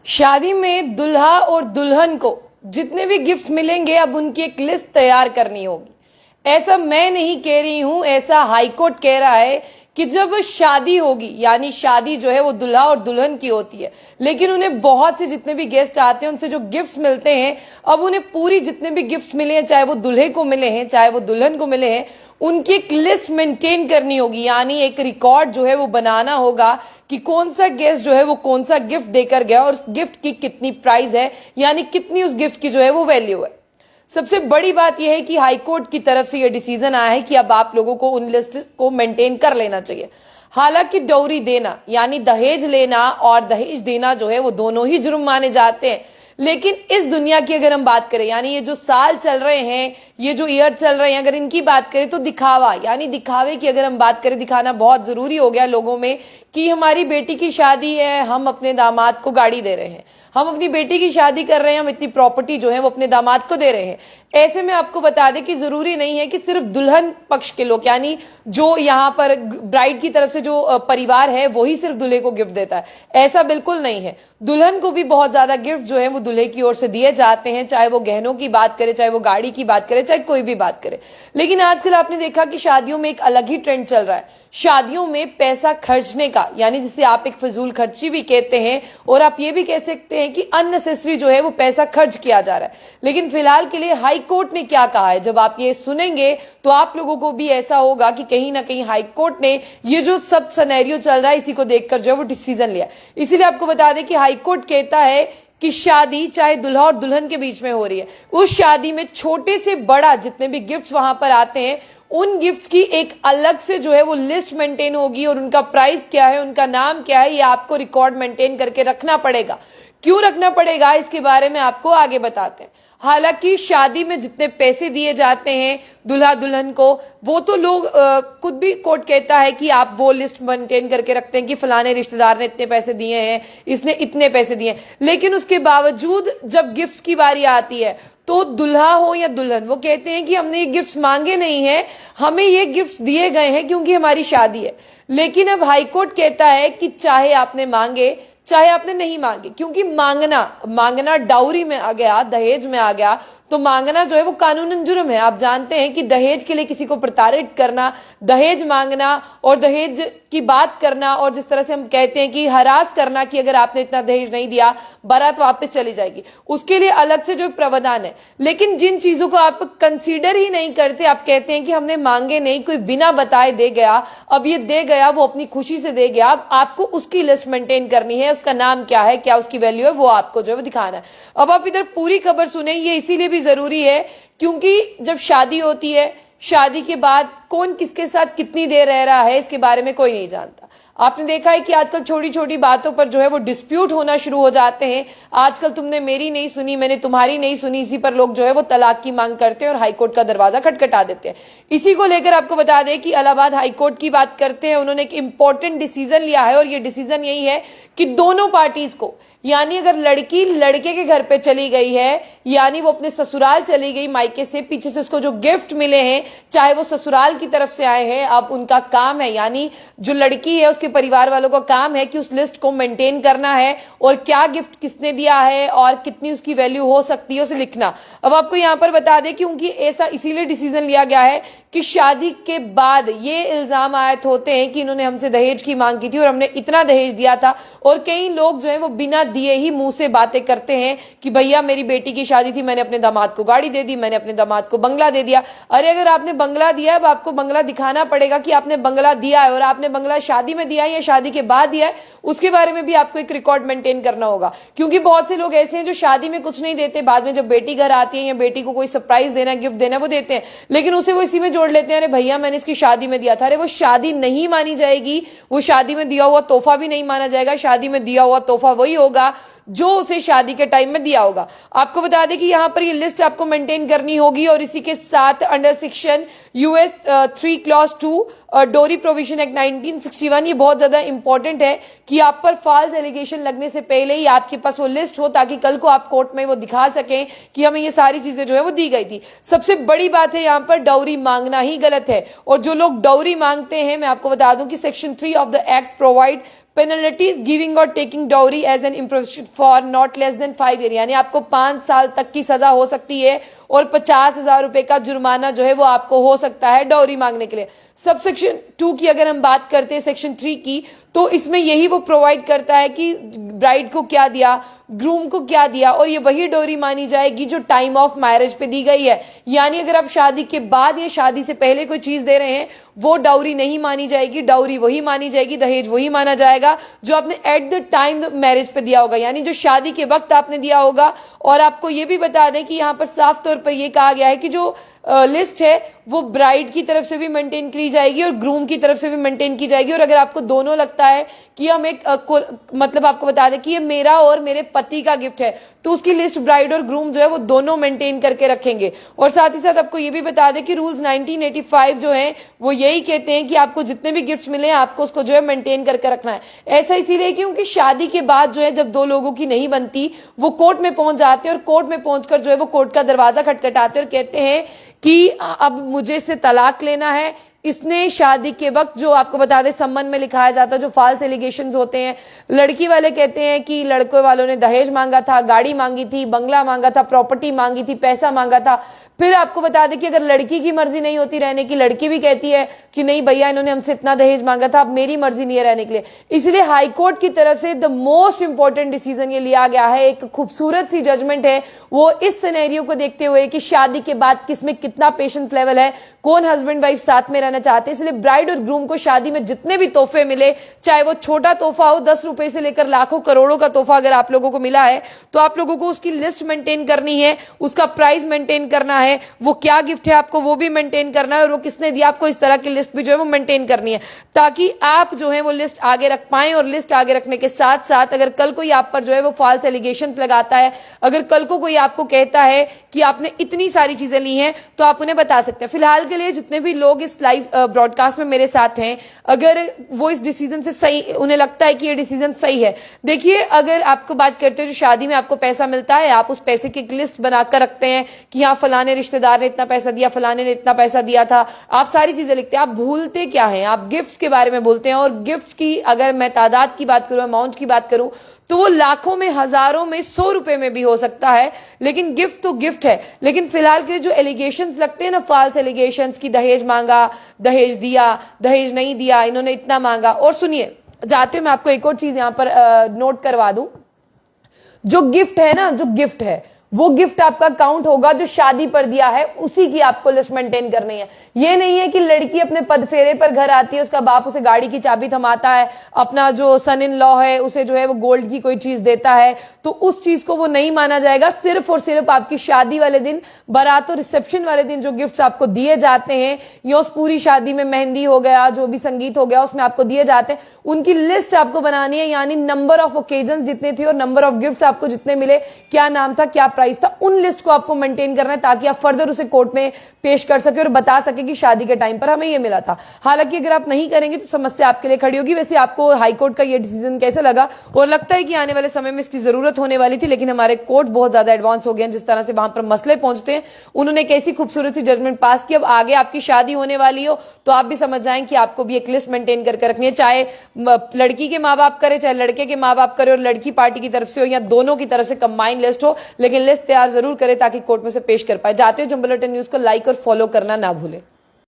शादी में दुल्हा और दुल्हन को जितने भी गिफ्ट मिलेंगे अब उनकी एक लिस्ट तैयार करनी होगी। ऐसा मैं नहीं कह रही हूं, ऐसा हाईकोर्ट कह रहा है कि जब शादी होगी, यानी शादी जो है वो दुल्हा और दुल्हन की होती है, लेकिन उन्हें बहुत से जितने भी गेस्ट आते हैं उनसे जो गिफ्ट्स मिलते हैं, अब उन्हें पूरी जितने भी गिफ्ट्स मिले हैं, चाहे वो दूल्हे को मिले हैं चाहे वो दुल्हन को मिले हैं, उनकी एक लिस्ट मेंटेन करनी होगी। यानी एक रिकॉर्ड जो है वो बनाना होगा कि कौन सा गेस्ट जो है वो कौन सा गिफ्ट देकर गया और उस गिफ्ट की कितनी प्राइस है, यानी कितनी उस गिफ्ट की जो है वो वैल्यू है। सबसे बड़ी बात यह है कि हाईकोर्ट की तरफ से यह डिसीजन आया है कि अब आप लोगों को उन लिस्ट को मेंटेन कर लेना चाहिए। हालांकि डौरी देना यानी दहेज लेना और दहेज देना जो है वो दोनों ही जुर्म माने जाते हैं, लेकिन इस दुनिया की अगर हम बात करें, यानी ये जो साल चल रहे हैं, ये जो ईयर चल रहे हैं, अगर इनकी बात करें तो दिखावा, यानी दिखावे की अगर हम बात करें, दिखाना बहुत जरूरी हो गया लोगों में कि हमारी बेटी की शादी है, हम अपने दामाद को गाड़ी दे रहे हैं, हम अपनी बेटी की शादी कर रहे हैं, हम इतनी प्रॉपर्टी जो है वो अपने दामाद को दे रहे हैं। ऐसे में आपको बता दें कि जरूरी नहीं है कि सिर्फ दुल्हन पक्ष के लोग, यानी जो यहाँ पर ब्राइड की तरफ से जो परिवार है वही सिर्फ दूल्हे को गिफ्ट देता है, ऐसा बिल्कुल नहीं है। दुल्हन को भी बहुत ज्यादा गिफ्ट जो है वो दूल्हे की ओर से दिए जाते हैं, चाहे वो गहनों की बात करे, चाहे वो गाड़ी की बात करे, चाहे कोई भी बात करे। लेकिन आजकल आपने देखा कि शादियों में एक अलग ही ट्रेंड चल रहा है, शादियों में पैसा खर्चने का, यानी जिसे आप एक फजूल खर्ची भी कहते हैं और आप ये भी कह सकते हैं कि अननेसेसरी जो है वो पैसा खर्च किया जा रहा है। लेकिन फिलहाल के लिए हाई कोर्ट ने क्या कहा है, जब आप ये सुनेंगे तो आप लोगों को भी ऐसा होगा कि कहीं ना कहीं हाई कोर्ट ने ये जो सब सिनेरियो चल रहा है इसी को देखकर जो है वो डिसीजन लिया। इसीलिए आपको बता दें कि हाई कोर्ट कहता है कि शादी चाहे दुल्हा और दुल्हन के बीच में हो रही है, उस शादी में छोटे से बड़ा जितने भी गिफ्ट्स वहां पर आते हैं उन गिफ्ट्स की एक अलग से जो है वो लिस्ट मेंटेन होगी और उनका प्राइस क्या है, उनका नाम क्या है, ये आपको रिकॉर्ड मेंटेन करके रखना पड़ेगा। क्यों रखना पड़ेगा इसके बारे में आपको आगे बताते हैं। हालांकि शादी में जितने पैसे दिए जाते हैं दुल्हा दुल्हन को, वो तो लोग खुद भी कोर्ट कहता है कि आप वो लिस्ट मेंटेन करके रखते हैं कि फलाने रिश्तेदार ने इतने पैसे दिए हैं, इसने इतने पैसे दिए हैं। लेकिन उसके बावजूद जब गिफ्ट्स की बारी आती है तो दुल्हा हो या दुल्हन वो कहते हैं कि हमने ये गिफ्ट्स मांगे नहीं है, हमें ये गिफ्ट्स दिए गए हैं क्योंकि हमारी शादी है। लेकिन अब हाईकोर्ट कहता है कि चाहे आपने मांगे चाहे आपने नहीं मांगे, क्योंकि मांगना डाउरी में आ गया, दहेज में आ गया, तो मांगना जो है वो कानूनन जुर्म है। आप जानते हैं कि दहेज के लिए किसी को प्रताड़ित करना, दहेज मांगना और दहेज की बात करना, और जिस तरह से हम कहते हैं कि हरास करना कि अगर आपने इतना दहेज नहीं दिया बारात वापस चली जाएगी, उसके लिए अलग से जो प्रावधान है। लेकिन जिन चीजों को आप कंसीडर ही नहीं करते, आप कहते हैं कि हमने मांगे नहीं, कोई बिना बताए दे गया, अब ये दे गया, वो अपनी खुशी से दे गया, अब आपको उसकी लिस्ट मेंटेन करनी है, उसका नाम क्या है, क्या उसकी वैल्यू है, वो आपको जो है दिखाना है। अब आप इधर पूरी खबर सुने, ये इसीलिए भी जरूरी है क्योंकि जब शादी होती है, शादी के बाद कौन किसके साथ कितनी देर रह रहा है इसके बारे में कोई नहीं जानता। आपने देखा है कि आजकल छोटी छोटी बातों पर जो है वो डिस्प्यूट होना शुरू हो जाते हैं। आजकल तुमने मेरी नहीं सुनी, मैंने तुम्हारी नहीं सुनी, इसी पर लोग जो है वो तलाक की मांग करते हैं और हाईकोर्ट का दरवाजा खटखटा देते हैं। इसी को लेकर आपको बता दें कि इलाहाबाद हाईकोर्ट की बात करते हैं, उन्होंने एक इंपॉर्टेंट डिसीजन लिया है और ये डिसीजन यही है कि दोनों पार्टीज को, यानी अगर लड़की लड़के के घर पे चली गई है, यानी वो अपने ससुराल चली गई मायके से, पीछे से उसको जो गिफ्ट मिले हैं चाहे वो ससुराल की तरफ से आए हैं, अब उनका काम है, यानी जो लड़की है उसके परिवार वालों का काम है कि उस लिस्ट को मेंटेन करना है और क्या गिफ्ट किसने दिया है और कितनी उसकी वैल्यू हो सकती है उसे लिखना। अब आपको यहां पर बता दें कि उनकी ऐसा इसीलिए डिसीजन लिया गया है कि शादी के बाद ये इल्जाम आयत होते हैं कि इन्होंने हमसे दहेज की मांग की थी और हमने इतना दहेज दिया था, और कई लोग जो है वो बिना दिए ही मुंह से बातें करते हैं कि भैया मेरी बेटी की शादी थी, मैंने अपने दामाद को गाड़ी दे दी, मैंने अपने दामाद को बंगला दे दिया। अरे अगर आपने बंगला दिया, अब आपको बंगला दिखाना पड़ेगा कि आपने बंगला दिया है, और आपने बंगला शादी में दिया है या शादी के बाद दिया है, उसके बारे में भी आपको एक रिकॉर्ड मेंटेन करना होगा। क्योंकि बहुत से लोग ऐसे हैं जो शादी में कुछ नहीं देते, बाद में जब बेटी घर आती है या बेटी को कोई सरप्राइज देना, गिफ्ट देना, वो देते हैं, लेकिन उसे वो इसी में जोड़ लेते हैं, अरे भैया मैंने इसकी शादी में दिया था। अरे वो शादी नहीं मानी जाएगी, वो शादी में दिया हुआ तोहफा भी नहीं माना जाएगा। शादी में दिया हुआ तोहफा वही होगा जो उसे शादी के टाइम में दिया होगा। आपको बता दें कि यहां पर ये लिस्ट आपको मेंटेन करनी होगी, और इसी के साथ अंडर सेक्शन यूएस 3 क्लॉज 2 डोरी प्रोविजन एक्ट 1961, ये बहुत ज्यादा इंपॉर्टेंट है कि आप पर फॉल्स एलिगेशन लगने से पहले ही आपके पास वो लिस्ट हो, ताकि कल को आप कोर्ट में वो दिखा सकें कि हमें ये सारी चीजें जो है वो दी गई थी। सबसे बड़ी बात है यहां पर डाउरी मांगना ही गलत है, और जो लोग डाउरी मांगते हैं, मैं आपको बता दूं कि section 3 of the act provide penalties giving or taking dowry as an imprisonment for not less than 5 year, यानी आपको 5 साल तक की सजा हो सकती है और 50,000 रुपए का जुर्माना जो है वो आपको हो सकता है डाउरी मांगने के लिए। सब सेक्शन 2 की अगर हम बात करते हैं सेक्शन 3 की, तो इसमें यही वो प्रोवाइड करता है कि ब्राइड को क्या दिया, ग्रूम को क्या दिया, और ये वही डाउरी मानी जाएगी जो टाइम ऑफ मैरिज पे दी गई है। यानी अगर आप शादी के बाद या शादी से पहले कोई चीज दे रहे हैं वो डाउरी नहीं मानी जाएगी, डाउरी वही मानी जाएगी, दहेज वही माना जाएगा जो आपने एट द टाइम मैरिज पे दिया होगा, यानी जो शादी के वक्त आपने दिया होगा। और आपको ये भी बता दें कि यहाँ पर साफ तौर पर यह कहा गया है कि जो लिस्ट है वो ब्राइड की तरफ से भी मेंटेन की जाएगी और ग्रूम की तरफ से भी मेंटेन की जाएगी। और अगर आपको दोनों लगता है कि हम एक मतलब आपको बता दें कि ये मेरा और मेरे पति का गिफ्ट है, तो उसकी लिस्ट ब्राइड और ग्रूम जो है वो दोनों मेंटेन करके रखेंगे। और साथ ही साथ आपको ये भी बता दें कि रूल्स 1985 जो है वो यही कहते हैं कि आपको जितने भी गिफ्ट्स मिले आपको उसको जो है मेंटेन करके रखना है। ऐसा इसीलिए क्योंकि शादी के बाद जो है जब दो लोगों की नहीं बनती वो कोर्ट में पहुंच जाते हैं और कोर्ट में पहुंचकर जो है वो कोर्ट का दरवाजा खटखटाते हैं और कहते हैं कि अब मुझे इससे तलाक लेना है। इसने शादी के वक्त जो आपको बता दें सम्मन में लिखाया जाता है जो फॉल्स एलिगेशंस होते हैं, लड़की वाले कहते हैं कि लड़के वालों ने दहेज मांगा था, गाड़ी मांगी थी, बंगला मांगा था, प्रॉपर्टी मांगी थी, पैसा मांगा था। फिर आपको बता दें कि अगर लड़की की मर्जी नहीं होती रहने की, लड़की भी कहती है कि नहीं भैया इन्होंने हमसे इतना दहेज मांगा था, अब मेरी मर्जी नहीं है रहने के लिए। इसलिए हाईकोर्ट की तरफ से द मोस्ट इंपॉर्टेंट डिसीजन ये लिया गया है, एक खूबसूरत सी जजमेंट है वो इस सिनेरियो को देखते हुए कि शादी के बाद किसमें कितना पेशेंस लेवल है, कौन हस्बैंड वाइफ साथ में रहना चाहते हैं। इसलिए ब्राइड और ग्रूम को शादी में जितने भी तोहफे मिले, चाहे वो छोटा तोहफा हो 10 रुपए से लेकर लाखों करोड़ों का तोहफा अगर आप लोगों को मिला है तो आप लोगों को उसकी लिस्ट मेंटेन करनी है, उसका प्राइस मेंटेन करना है, वो क्या गिफ्ट है आपको वो भी मेंटेन करना है और वो किसने दिया आपको इस तरह की लिस्ट भी जो है वो मेंटेन करनी है, ताकि आप जो है वो लिस्ट आगे रख पाए। और लिस्ट आगे रखने के साथ साथ अगर कल कोई आप पर जो है वो फॉल्स एलिगेशंस लगाता है, अगर कल को कोई आपको कहता है कि आपने इतनी सारी चीजें ली हैं तो आप उन्हें बता सकते हैं। फिलहाल के लिए जितने भी लोग इस लाइव ब्रॉडकास्ट में मेरे साथ हैं, अगर वो इस डिसीजन से सही, उन्हें लगता है कि ये डिसीजन सही है, देखिए अगर आपको बात करते हैं जो शादी में आपको पैसा मिलता है, आप उस पैसे की एक लिस्ट बनाकर रखते हैं कि हाँ फलाने रिश्तेदार ने इतना पैसा दिया, फलाने ने इतना पैसा दिया था, आप सारी चीजें लिखते हैं। आप भूलते क्या है, आप गिफ्ट्स के बारे में भूलते हैं। और गिफ्ट्स की अगर मैं तादाद की बात करूं, अमाउंट की बात करूं, तो वो लाखों में, हजारों में, 100 रुपए में भी हो सकता है, लेकिन गिफ्ट तो गिफ्ट है। लेकिन फिलहाल के लिए जो एलिगेशंस लगते हैं ना, फॉल्स एलिगेशंस की दहेज मांगा, दहेज दिया, दहेज नहीं दिया, इन्होंने इतना मांगा। और सुनिए जाते मैं आपको एक और चीज यहां पर नोट करवा दूं, जो गिफ्ट है ना, जो गिफ्ट है वो गिफ्ट आपका काउंट होगा जो शादी पर दिया है, उसी की आपको लिस्ट मेंटेन करनी है। ये नहीं है कि लड़की अपने पदफेरे पर घर आती है, उसका बाप उसे गाड़ी की चाबी थमाता है, अपना जो सन इन लॉ है उसे जो है वो गोल्ड की कोई चीज देता है, तो उस चीज को वो नहीं माना जाएगा। सिर्फ और सिर्फ आपकी शादी वाले दिन, बारात और रिसेप्शन वाले दिन जो गिफ्ट्स आपको दिए जाते हैं, या उस पूरी शादी में मेहंदी हो गया, जो भी संगीत हो गया उसमें आपको दिए जाते हैं, उनकी लिस्ट आपको बनानी है। यानी नंबर ऑफ ओकेजन जितने थे और नंबर ऑफ गिफ्ट्स आपको जितने मिले, क्या नाम था, क्या प्राइस था, उन लिस्ट को आपको मेंटेन करना है ताकि आप फर्दर उसे कोर्ट में पेश कर सके और बता सके कि शादी के टाइम पर हमें ये मिला था। हालांकि अगर आप नहीं करेंगे तो समस्या आपके लिए खड़ी होगी। वैसे आपको हाईकोर्ट का ये डिसीजन कैसे लगा, और लगता है कि आने वाले समय में इसकी जरूरत होने वाली थी, लेकिन हमारे कोर्ट बहुत ज्यादा एडवांस हो गए हैं, जिस तरह से वहां पर मसले पहुंचते हैं, उन्होंने एक ऐसी खूबसूरत सी जजमेंट पास की। अब आगे आपकी शादी होने वाली हो तो आप भी समझ जाएं कि आपको भी एक लिस्ट मेंटेन करके रखनी है, चाहे लड़की के माँ बाप करे, चाहे लड़के के माँ बाप करे, और लड़की पार्टी की तरफ से हो या दोनों की तरफ से कंबाइंड लिस्ट हो, लेकिन लिस्ट तैयार जरूर करें ताकि कोर्ट में से पेश कर पाए। जाते हो जंबल न्यूज को लाइक और फॉलो करना ना भूलें।